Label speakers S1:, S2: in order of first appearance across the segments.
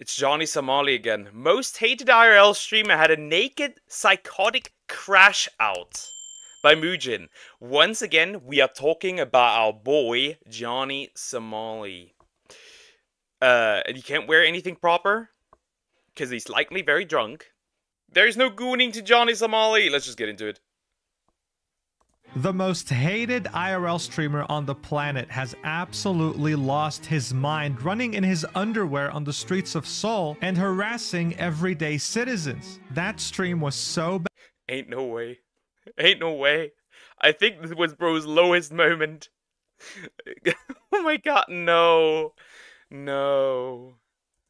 S1: It's Johnny Somali again. Most hated IRL streamer had a naked psychotic crash out by Mujin. Once again, we are talking about our boy Johnny Somali. And he can't wear anything proper because he's likely very drunk. There's no gooning to Johnny Somali. Let's just get into it.
S2: The most hated IRL streamer on the planet has absolutely lost his mind, running in his underwear on the streets of Seoul and harassing everyday citizens. That stream was so bad.
S1: Ain't no way. Ain't no way. I think this was bro's lowest moment. Oh my god, no. No.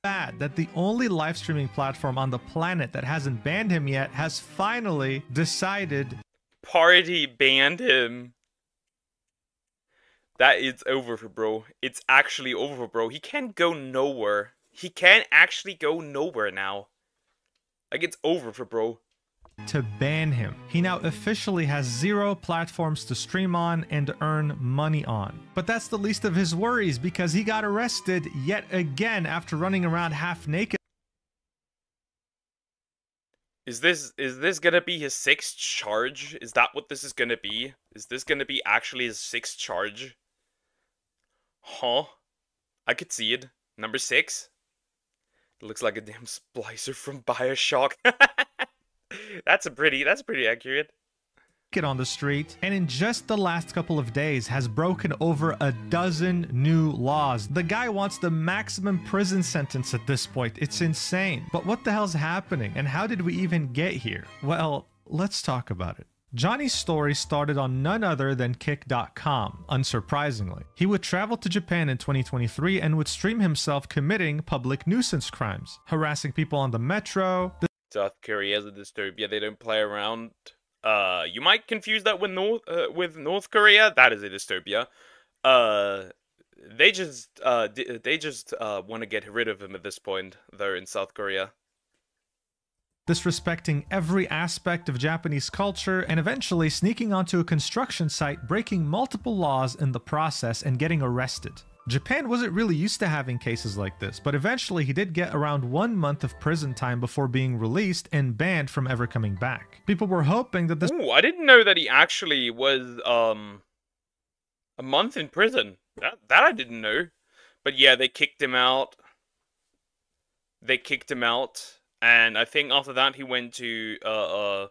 S2: Bad that the only live streaming platform on the planet that hasn't banned him yet has finally decided
S1: Party banned him. That is over for bro. It's actually over for bro. He can't go nowhere. He can't actually go nowhere now. Like, it's over for bro.
S2: To ban him. He now officially has 0 platforms to stream on and earn money on. But that's the least of his worries because he got arrested yet again after running around half naked.
S1: Is this gonna be his 6th charge? Is that what this is gonna be? Is this gonna be actually his 6th charge? Huh? I could see it. Number 6? It looks like a damn splicer from BioShock. That's pretty accurate.
S2: On the street, and in just the last couple of days has broken over a dozen new laws. The guy wants the maximum prison sentence at this point. It's insane. But what the hell's happening, and how did we even get here? Well, let's talk about it. Johnny's story started on none other than Kick.com, unsurprisingly. He would travel to Japan in 2023 and would stream himself committing public nuisance crimes, harassing people on the metro.
S1: South Korea is a dystopia. They don't play around. You might confuse that with North Korea. That is a dystopia. They just want to get rid of him at this point. They're in South Korea.
S2: Disrespecting every aspect of Japanese culture and eventually sneaking onto a construction site, breaking multiple laws in the process and getting arrested. Japan wasn't really used to having cases like this, but eventually he did get around 1 month of prison time before being released and banned from ever coming back. People were hoping that this—
S1: Ooh, I didn't know that he actually was, a month in prison. That I didn't know. But yeah, they kicked him out. And I think after that he went to,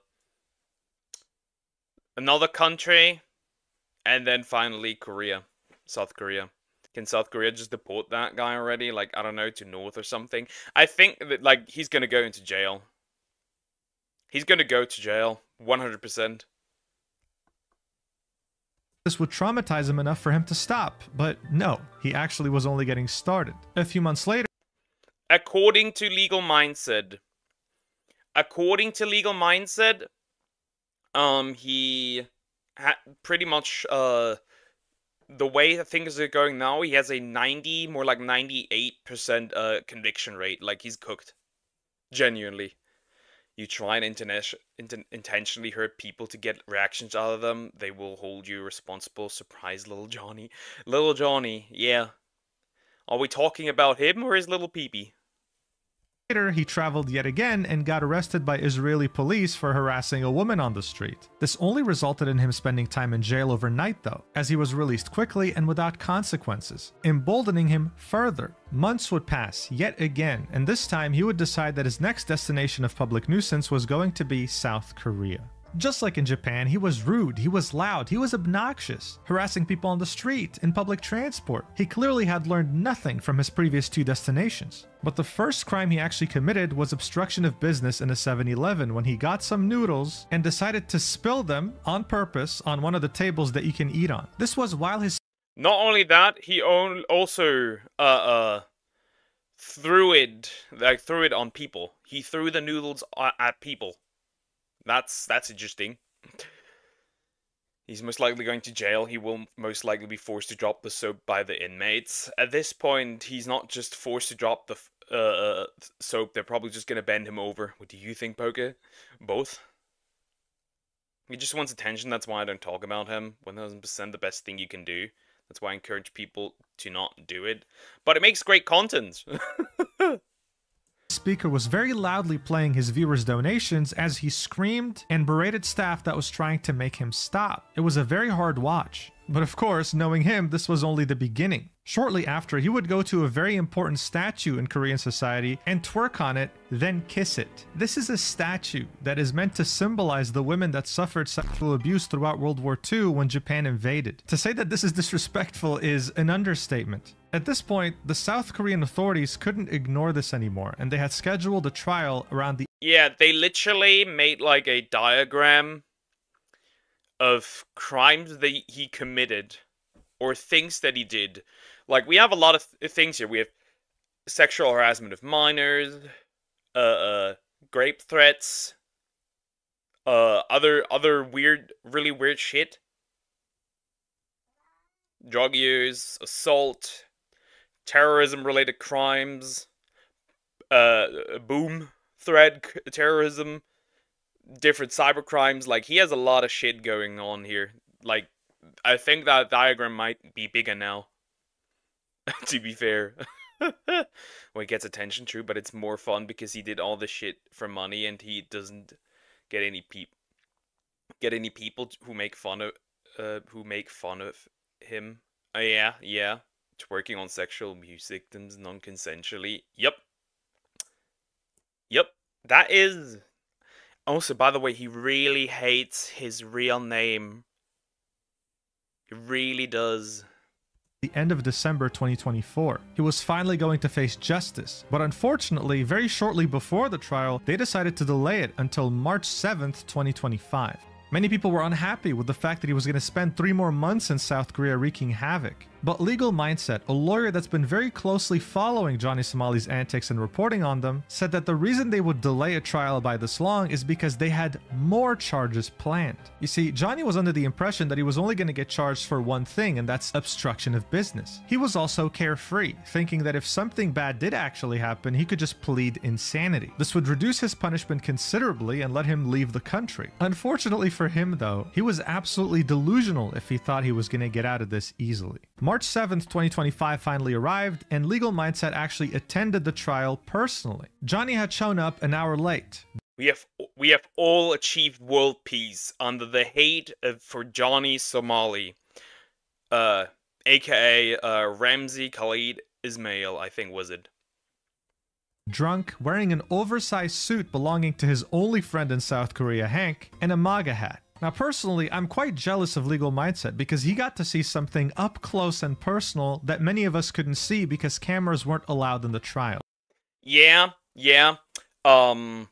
S1: another country. And then finally Korea. South Korea. Can South Korea just deport that guy already? Like, I don't know, to North or something? I think that, like, he's gonna go into jail. He's gonna go to jail. 100%.
S2: This would traumatize him enough for him to stop. But no, he actually was only getting started. A few months later—
S1: According to Legal Mindset, he had pretty much, the way that things are going now, he has a 90, more like 98% conviction rate. Like, he's cooked. Genuinely. You try and intentionally hurt people to get reactions out of them, they will hold you responsible. Surprise, little Johnny. Little Johnny, yeah. Are we talking about him or his little peepee?
S2: Later, he traveled yet again and got arrested by Israeli police for harassing a woman on the street. This only resulted in him spending time in jail overnight though, as he was released quickly and without consequences, emboldening him further. Months would pass yet again, and this time he would decide that his next destination of public nuisance was going to be South Korea. Just like in Japan, he was rude, he was loud, he was obnoxious, harassing people on the street, in public transport. He clearly had learned nothing from his previous 2 destinations. But the first crime he actually committed was obstruction of business in a 7-Eleven when he got some noodles and decided to spill them on purpose on one of the tables that you can eat on. This was while his—
S1: Not only that, he also threw it on people. He threw the noodles at people. That's interesting. He's most likely going to jail. He will most likely be forced to drop the soap by the inmates. At this point, he's not just forced to drop the soap. They're probably just going to bend him over. What do you think, Poke? Both? He just wants attention. That's why I don't talk about him. 1000% the best thing you can do. That's why I encourage people to not do it. But it makes great content.
S2: speaker was very loudly playing his viewers' donations as he screamed and berated staff that was trying to make him stop. It was a very hard watch. But of course, knowing him, this was only the beginning. Shortly after, he would go to a very important statue in Korean society and twerk on it, then kiss it. This is a statue that is meant to symbolize the women that suffered sexual abuse throughout World War II when Japan invaded. To say that this is disrespectful is an understatement. At this point, the South Korean authorities couldn't ignore this anymore, and they had scheduled a trial around the—
S1: Yeah, they literally made like a diagram of crimes that he committed or things that he did. Like, we have a lot of things here. We have sexual harassment of minors, grape threats, other weird, really weird shit. Drug use, assault, terrorism-related crimes, boom thread terrorism, different cyber crimes. Like, he has a lot of shit going on here. Like, I think that diagram might be bigger now. To be fair. Well, he gets attention, true, but it's more fun because he did all this shit for money and he doesn't get any people who make fun of him. Yeah. Twerking on sexual abuse victims non-consensually. Yep. That is... Also, by the way, he really hates his real name. He really does.
S2: The end of December 2024. He was finally going to face justice, but unfortunately, very shortly before the trial, they decided to delay it until March 7th, 2025. Many people were unhappy with the fact that he was going to spend 3 more months in South Korea wreaking havoc. But Legal Mindset, a lawyer that's been very closely following Johnny Somali's antics and reporting on them, said that the reason they would delay a trial by this long is because they had more charges planned. You see, Johnny was under the impression that he was only going to get charged for one thing, and that's obstruction of business. He was also carefree, thinking that if something bad did actually happen, he could just plead insanity. This would reduce his punishment considerably and let him leave the country. Unfortunately for him, though, he was absolutely delusional if he thought he was going to get out of this easily. March 7th, 2025 finally arrived, and Legal Mindset actually attended the trial personally. Johnny had shown up an hour late.
S1: We have all achieved world peace under the hate for Johnny Somali, aka Ramzi Khalid Ismail, I think was it.
S2: Drunk, wearing an oversized suit belonging to his only friend in South Korea, Hank, and a MAGA hat. Now personally, I'm quite jealous of Legal Mindset because he got to see something up close and personal that many of us couldn't see because cameras weren't allowed in the trial.
S1: Yeah. From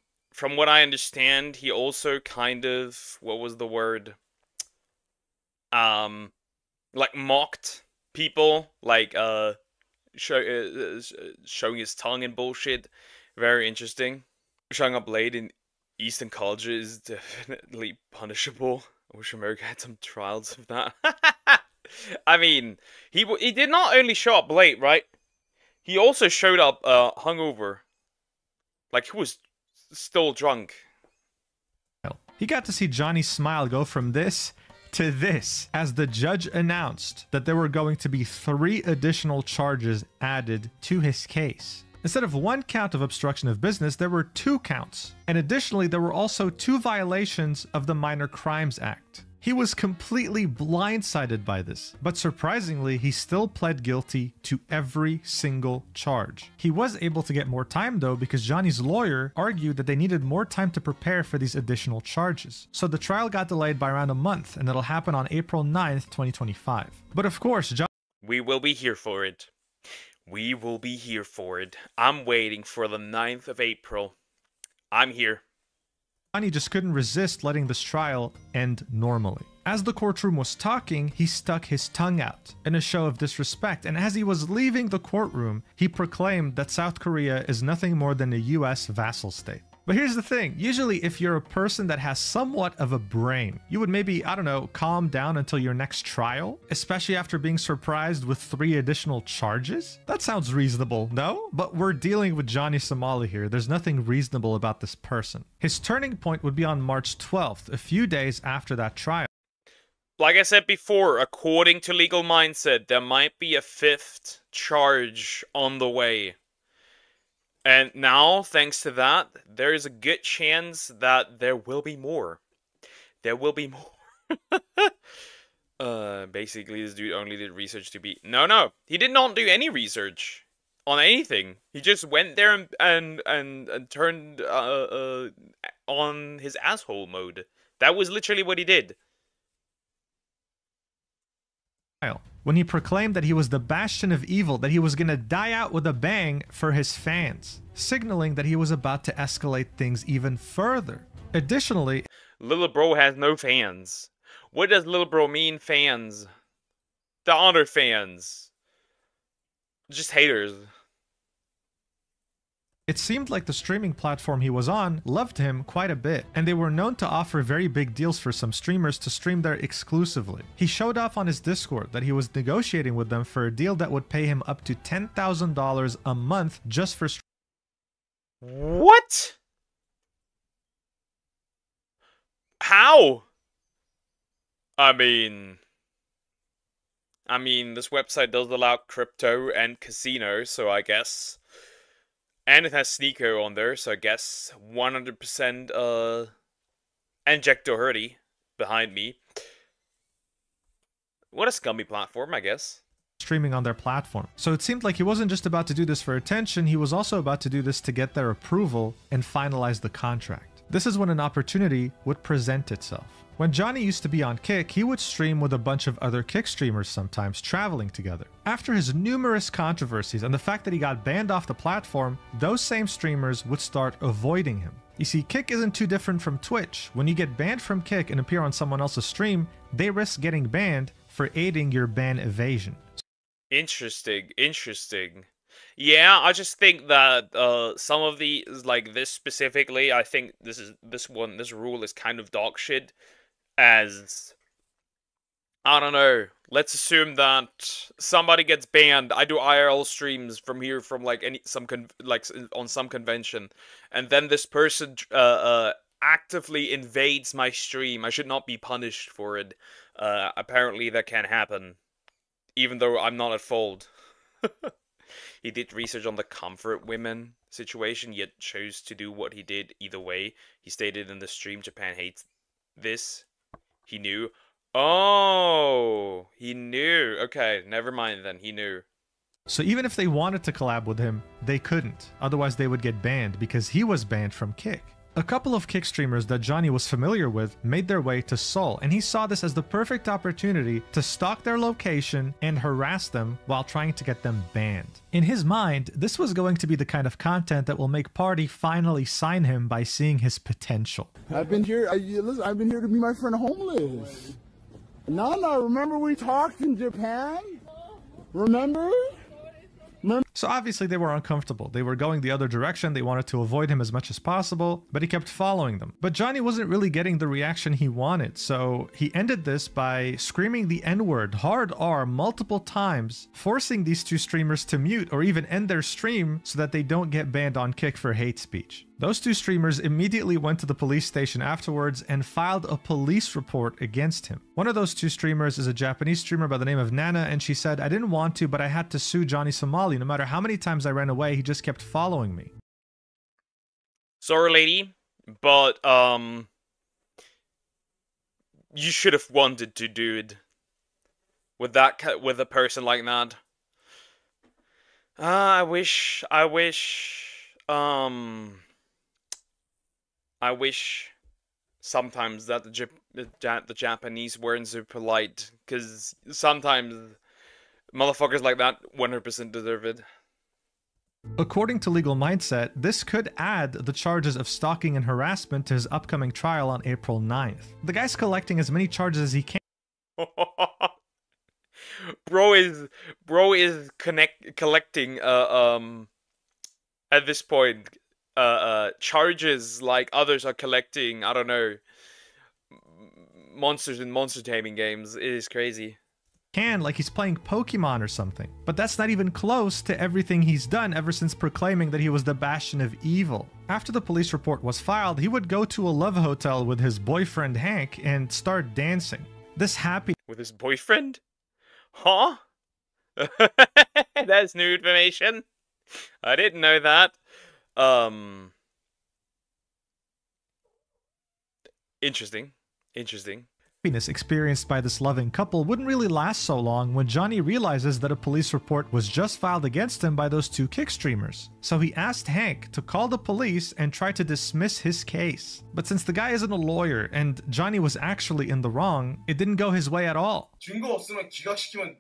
S1: what I understand, he also kind of, what was the word? Like mocked people, like showing his tongue and bullshit. Very interesting. Showing up late in Eastern culture is definitely punishable. I wish America had some trials of that. I mean, he did not only show up late, right? He also showed up hungover. Like, he was still drunk.
S2: He got to see Johnny's smile go from this to this as the judge announced that there were going to be 3 additional charges added to his case. Instead of 1 count of obstruction of business, there were 2 counts. And additionally, there were also 2 violations of the Minor Crimes Act. He was completely blindsided by this, but surprisingly, he still pled guilty to every single charge. He was able to get more time though because Johnny's lawyer argued that they needed more time to prepare for these additional charges. So the trial got delayed by around a month and it'll happen on April 9th, 2025. But of course,
S1: we will be here for it. We will be here for it. I'm waiting for the 9th of April. I'm here.
S2: Johnny just couldn't resist letting this trial end normally. As the courtroom was talking, he stuck his tongue out in a show of disrespect, and as he was leaving the courtroom, he proclaimed that South Korea is nothing more than a US vassal state. But here's the thing, usually if you're a person that has somewhat of a brain, you would maybe, I don't know, calm down until your next trial, especially after being surprised with 3 additional charges? That sounds reasonable, no? But we're dealing with Johnny Somali here, there's nothing reasonable about this person. His turning point would be on March 12th, a few days after that trial.
S1: Like I said before, according to Legal Mindset, there might be a 5th charge on the way. And now, thanks to that, there is a good chance that there will be more. There will be more. Basically, this dude only did research to be... No, he did not do any research on anything. He just went there and turned on his asshole mode. That was literally what he did.
S2: When he proclaimed that he was the bastion of evil, that he was gonna die out with a bang for his fans, signaling that he was about to escalate things even further. Additionally,
S1: Little bro has no fans. What does little bro mean, fans? The other fans. Just haters.
S2: it seemed like the streaming platform he was on loved him quite a bit, and they were known to offer very big deals for some streamers to stream there exclusively. He showed off on his Discord that he was negotiating with them for a deal that would pay him up to $10,000 a month just for
S1: What? How? I mean, this website does allow crypto and casino, so I guess. And it has Sneeko on there, so I guess 100% Injecto Hurdy behind me. What a scummy platform, I guess.
S2: Streaming on their platform. So it seemed like he wasn't just about to do this for attention, he was also about to do this to get their approval and finalize the contract. This is when an opportunity would present itself. When Johnny used to be on Kick, he would stream with a bunch of other Kick streamers sometimes, traveling together. After his numerous controversies and the fact that he got banned off the platform, those same streamers would start avoiding him. You see, Kick isn't too different from Twitch. When you get banned from Kick and appear on someone else's stream, they risk getting banned for aiding your ban evasion.
S1: Interesting. Yeah, I just think that some of the, like this specifically, I think this rule is kind of dog shit. As, I don't know, let's assume that somebody gets banned. I do IRL streams from here, from like on some convention, and then this person actively invades my stream. I should not be punished for it. Apparently that can happen, even though I'm not at fault. He did research on the comfort women situation, yet chose to do what he did either way. He stated in the stream, Japan hates this. He knew. Oh, he knew. Okay, never mind then. He knew.
S2: So even if they wanted to collab with him, they couldn't. Otherwise they would get banned because he was banned from Kick. A couple of Kick streamers that Johnny was familiar with made their way to Seoul, and he saw this as the perfect opportunity to stalk their location and harass them while trying to get them banned. In his mind, this was going to be the kind of content that will make Party finally sign him by seeing his potential.
S3: I've been here, listen, I've been here to meet my friend homeless. Nana, remember we talked in Japan? Remember?
S2: So obviously they were uncomfortable. They were going the other direction. They wanted to avoid him as much as possible, but he kept following them. But Johnny wasn't really getting the reaction he wanted, so he ended this by screaming the N-word, hard R, multiple times, forcing these two streamers to mute or even end their stream so that they don't get banned on Kick for hate speech. Those two streamers immediately went to the police station afterwards and filed a police report against him. One of those two streamers is a Japanese streamer by the name of Nana, and she said, "I didn't want to, but I had to sue Johnny Somali. No matter how many times I ran away, he just kept following me."
S1: Sorry, lady, but you should have wanted to do it with a person like that. I wish sometimes that the Japanese weren't so polite, because sometimes motherfuckers like that 100% deserve it.
S2: According to Legal Mindset, this could add the charges of stalking and harassment to his upcoming trial on April 9th. The guy's collecting as many charges as he can.
S1: Bro is collecting at this point charges like others are collecting, I don't know, monsters in monster taming games. It is crazy.
S2: Like he's playing Pokemon or something. But that's not even close to everything he's done ever since proclaiming that he was the bastion of evil. After the police report was filed, he would go to a love hotel with his boyfriend Hank and start dancing. This happy
S1: with his boyfriend? Huh? That's new information. I didn't know that. Interesting. Interesting.
S2: Happiness experienced by this loving couple wouldn't really last so long when Johnny realizes that a police report was just filed against him by those two kick streamers. So he asked Hank to call the police and try to dismiss his case. But since the guy isn't a lawyer and Johnny was actually in the wrong, it didn't go his way at all.
S4: 증거 없으면 기각시키면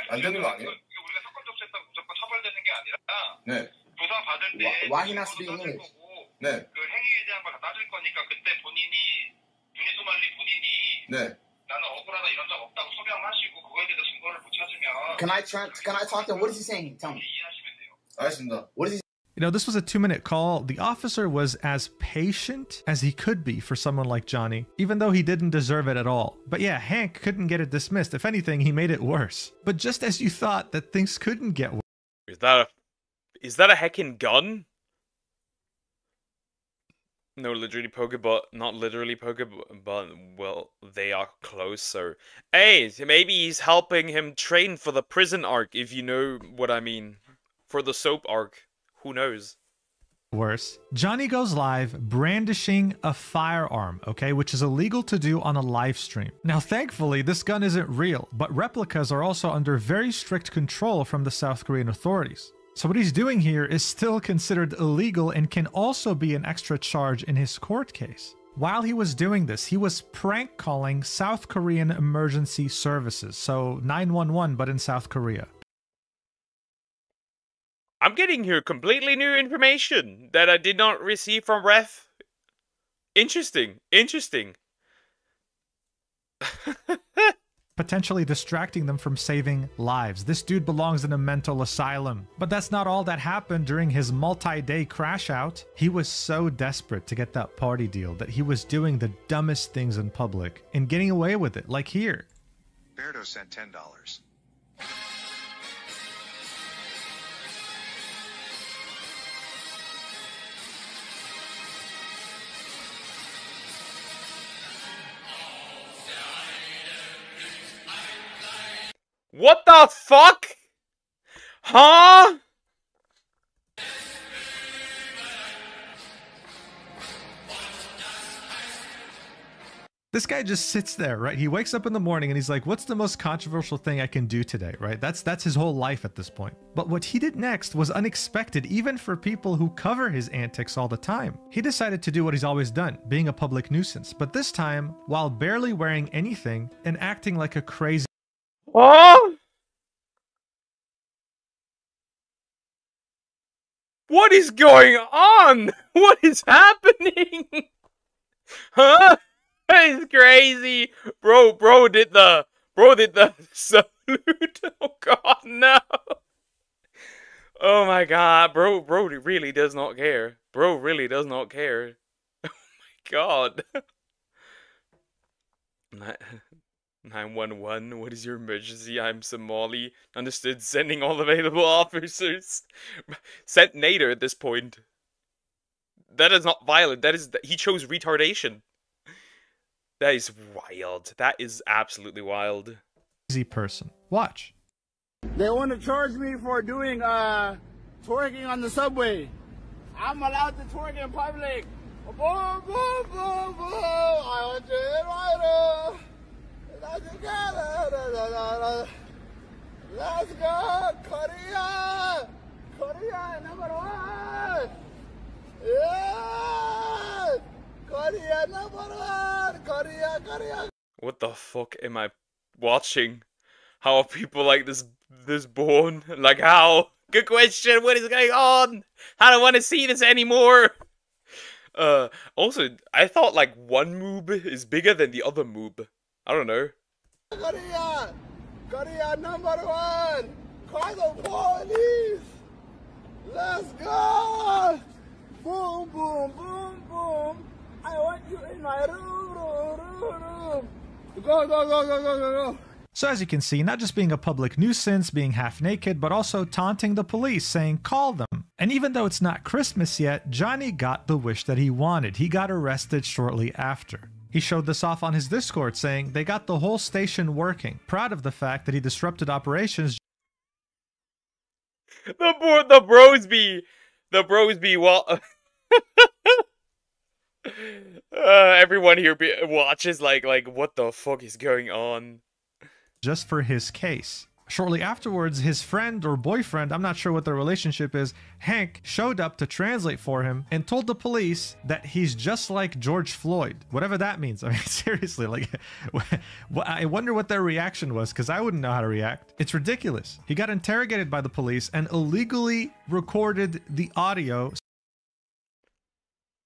S4: 안 되는 거 아니에요?
S5: 이게 우리가 사건 접수했다고 무조건 처벌되는 게 아니라
S4: 네.
S5: 조사 받을 때
S4: Why he not speaking
S5: 따질
S4: English?
S5: 거고
S4: 네.
S5: 그 행위에 대한 걸 다 따질 거니까 그때 유니소말리 본인이
S4: 네.
S5: 나는 억울하다 이런 적 없다고 소명하시고 그거에 대해서 증거를 못 찾으면
S6: Can I talk to him? What is he saying? Tell me.
S5: 이해하시면 돼요.
S4: 알겠습니다.
S6: What is he
S2: You know, this was a 2-minute call. The officer was as patient as he could be for someone like Johnny, even though he didn't deserve it at all. But yeah, Hank couldn't get it dismissed. If anything, he made it worse. But just as you thought that things couldn't get worse.
S1: Is that a heckin' gun? No, literally Pokeball, not literally Pokeball, but well, they are close, so... Hey, maybe he's helping him train for the prison arc, if you know what I mean. For the soap arc. Who knows?
S2: Worse. Johnny goes live brandishing a firearm, okay, which is illegal to do on a live stream. Now, thankfully, this gun isn't real, but replicas are also under very strict control from the South Korean authorities. So what he's doing here is still considered illegal and can also be an extra charge in his court case. While he was doing this, he was prank calling South Korean emergency services, so 911 but in South Korea.
S1: I'm getting here completely new information that I did not receive from Ref. Interesting. Interesting.
S2: Potentially distracting them from saving lives. This dude belongs in a mental asylum. But that's not all that happened during his multi-day crash out. He was so desperate to get that party deal that he was doing the dumbest things in public and getting away with it, like here.
S7: Berto sent $10.
S1: What the fuck? Huh?
S2: This guy just sits there, right? He wakes up in the morning and he's like, what's the most controversial thing I can do today, right? That's his whole life at this point. But what he did next was unexpected, even for people who cover his antics all the time. He decided to do what he's always done, being a public nuisance, but this time, while barely wearing anything and acting like a crazy...
S1: Oh! What is going on? What is happening? Huh? That is crazy. Bro did the salute. Oh god, no. Oh my god, bro really does not care. Bro really does not care. Oh my god. 911, what is your emergency? I'm Somali. Understood, sending all available officers. Sent Nader at this point. That is not violent, he chose retardation. That is wild. That is absolutely wild.
S2: Easy person. Watch.
S3: They want to charge me for doing twerking on the subway. I'm allowed to twerk in public. Boom, boom, boom, boom. I want to let's go, Korea! Korea number one! Yeah! Korea number one! Korea!
S1: What the fuck am I watching? How are people like this born? Like how? Good question. What is going on? I don't want to see this anymore. Also, I thought like one moob is bigger than the other moob. I don't know.
S3: Korea number one! Call the police! Let's go! Boom, boom, boom, boom! I want you in my room! Go!
S2: So as you can see, not just being a public nuisance, being half naked, but also taunting the police, saying call them. And even though it's not Christmas yet, Johnny got the wish that he wanted. He got arrested shortly after. He showed this off on his Discord, saying they got the whole station working, proud of the fact that he disrupted operations.
S1: The The bros be what? Everyone here watches like what the fuck is going on?
S2: Just for his case. Shortly afterwards, his friend or boyfriend, I'm not sure what their relationship is, Hank, showed up to translate for him and told the police that he's just like George Floyd. Whatever that means. I mean, seriously, like, I wonder what their reaction was, because I wouldn't know how to react. It's ridiculous. He got interrogated by the police and illegally recorded the audio.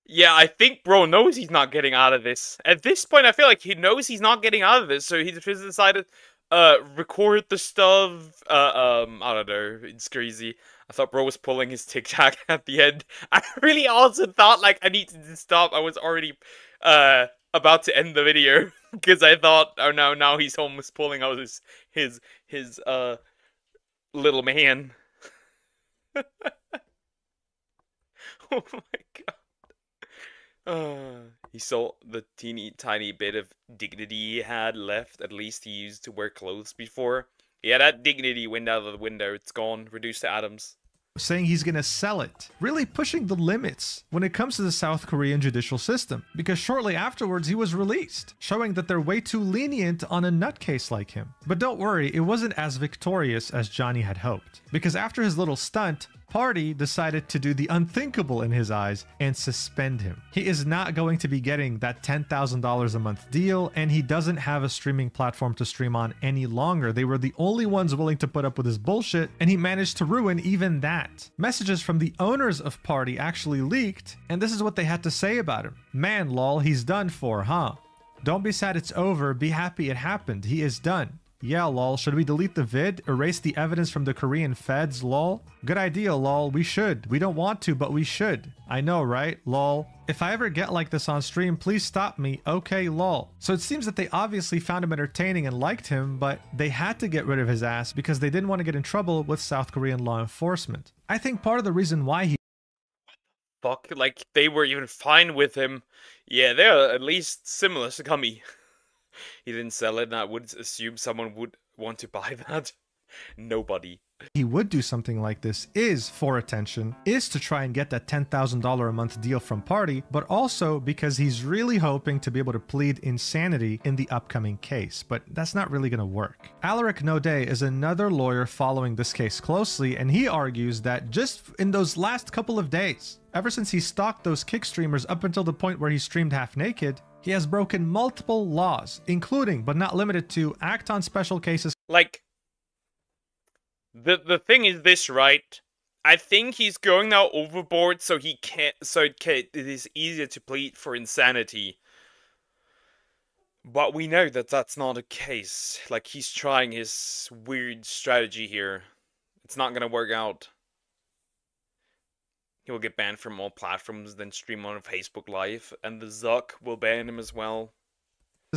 S1: Yeah, I think bro knows he's not getting out of this. At this point, I feel like he knows he's not getting out of this, so he just decided record the stuff. I don't know, it's crazy. I thought bro was pulling his tic tac at the end. I really also thought like I needed to stop. I was already about to end the video because I thought, oh no, now he's almost pulling out his little man. Oh my god. He saw the teeny tiny bit of dignity he had left. At least he used to wear clothes before. Yeah, that dignity went out of the window. It's gone, reduced to atoms.
S2: Saying he's gonna sell it, really pushing the limits when it comes to the South Korean judicial system, because shortly afterwards he was released, showing that they're way too lenient on a nutcase like him. But don't worry, it wasn't as victorious as Johnny had hoped, because after his little stunt, Party decided to do the unthinkable in his eyes and suspend him. He is not going to be getting that $10,000 a month deal, and he doesn't have a streaming platform to stream on any longer. They were the only ones willing to put up with his bullshit, and he managed to ruin even that. Messages from the owners of Party actually leaked, and this is what they had to say about him. Man, lol, he's done for, huh? Don't be sad it's over, be happy it happened. He is done. Yeah, lol. Should we delete the vid? Erase the evidence from the Korean feds, lol? Good idea, lol. We should. We don't want to, but we should. I know, right? Lol. If I ever get like this on stream, please stop me. Okay, lol. So it seems that they obviously found him entertaining and liked him, but they had to get rid of his ass because they didn't want to get in trouble with South Korean law enforcement. I think part of the reason why he
S1: fuck, like they were even fine with him. Yeah, they're at least similar to Gummy. He didn't sell it, and I would assume someone would want to buy that. Nobody.
S2: He would do something like this is for attention, is to try and get that $10,000 a month deal from Party, but also because he's really hoping to be able to plead insanity in the upcoming case, but that's not really going to work. Alaric Node is another lawyer following this case closely, and he argues that just in those last couple of days, ever since he stalked those kick streamers up until the point where he streamed half naked, he has broken multiple laws, including, but not limited to, act on special cases.
S1: Like, the thing is this, right? I think he's going now overboard so he can't, it is easier to plead for insanity. But we know that that's not the case. Like, he's trying his weird strategy here. It's not gonna work out. He will get banned from all platforms, then stream on Facebook Live, and the Zuck will ban him as well.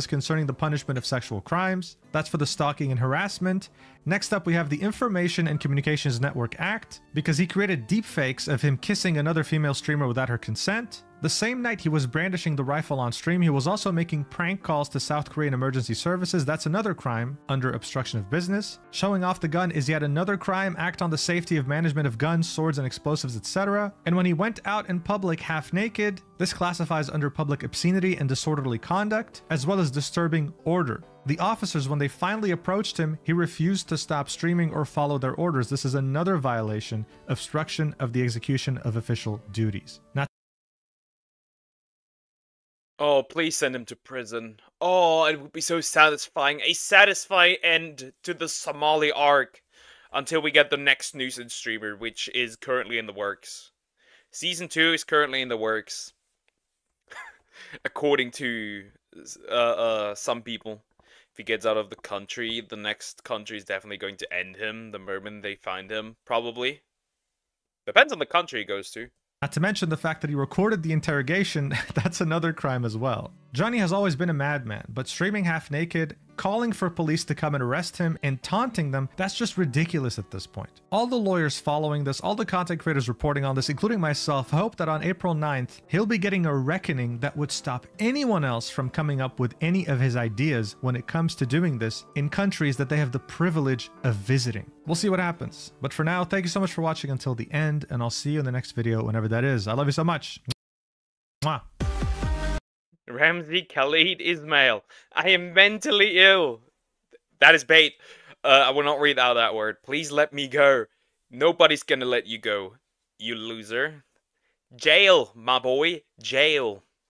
S2: Concerning the punishment of sexual crimes. That's for the stalking and harassment. Next up, we have the Information and Communications Network Act, because he created deepfakes of him kissing another female streamer without her consent. The same night he was brandishing the rifle on stream, he was also making prank calls to South Korean emergency services. That's another crime under obstruction of business. Showing off the gun is yet another crime. Act on the safety of management of guns, swords, and explosives, etc. And when he went out in public half naked, this classifies under public obscenity and disorderly conduct, as well as disturbing order. The officers, when they finally approached him, he refused to stop streaming or follow their orders. This is another violation, obstruction of the execution of official duties.
S1: Oh, please send him to prison. Oh, it would be so satisfying. A satisfying end to the Somali arc until we get the next nuisance streamer, which is currently in the works. Season 2 is currently in the works. According to some people. If he gets out of the country, the next country is definitely going to end him the moment they find him, probably. Depends on the country he goes to.
S2: Not to mention the fact that he recorded the interrogation, that's another crime as well. Johnny has always been a madman, but streaming half naked Calling for police to come and arrest him and taunting them, that's just ridiculous at this point. All the lawyers following this, all the content creators reporting on this, including myself, hope that on April 9th, he'll be getting a reckoning that would stop anyone else from coming up with any of his ideas when it comes to doing this in countries that they have the privilege of visiting. We'll see what happens. But for now, thank you so much for watching until the end, and I'll see you in the next video whenever that is. I love you so much. Mwah.
S1: Ramsey Khalid Ismail. I am mentally ill. That is bait. I will not read out that word. Please let me go. Nobody's gonna let you go, you loser. Jail, my boy. Jail.